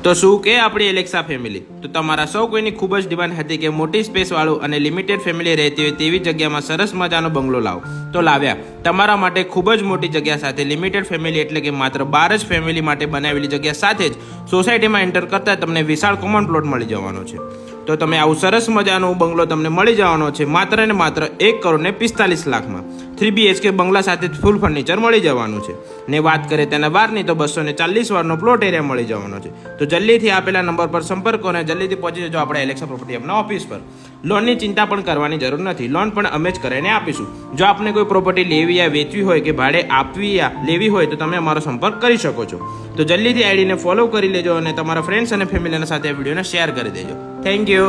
તો શું કે આપણી એલેક્સા ફેમિલી તો તમારા સૌ કોઈની ખૂબ જ ડિમાન્ડ હતી કે મોટી સ્પેસવાળું અને લિમિટેડ ફેમિલી રહેતી હોય તેવી જગ્યામાં સરસ મજાનો બંગલો લાવો તો લાવ્યા તમારા માટે ખૂબ જ મોટી જગ્યા સાથે લિમિટેડ ફેમિલી એટલે કે માત્ર 12 જ ફેમિલી માટે બનાવેલી જગ્યા સાથે જ સોસાયટીમાં એન્ટર કરતાં તમને વિશાળ કોમન પ્લોટ મળી જવાનો છે. તો તમે આવું સરસ મજાનો બંગલો તમને મળી જવાનો છે માત્ર ને માત્ર 1,45,00,000માં 3 BHK બંગલા સાથે ફૂલ ફર્નિચર મળી જવાનું છે. ને વાત કરીએ તેના વારની તો 240 વારનો પ્લોટ એરિયા મળી જવાનો છે. તો જલ્દીથી આપેલા નંબર પર સંપર્ક કરો અને જલ્દીથી પહોંચી જજો આપણે એલેક્સા પ્રોપર્ટી આપના ઓફિસ પર. લોનની ચિંતા પણ કરવાની જરૂર નથી, લોન પણ અમે જ કરીને આપીશું. જો આપને કોઈ પ્રોપર્ટી લેવી યા વેચવી હોય કે ભાડે આપવી યા લેવી હોય તો તમે અમારો સંપર્ક કરી શકો છો. તો જલ્દીથી આઈડીને ફોલો કરી લેજો અને તમારા ફ્રેન્ડ્સ અને ફેમિલીના સાથે આ વિડીયોને શેર કરી દેજો. Thank you.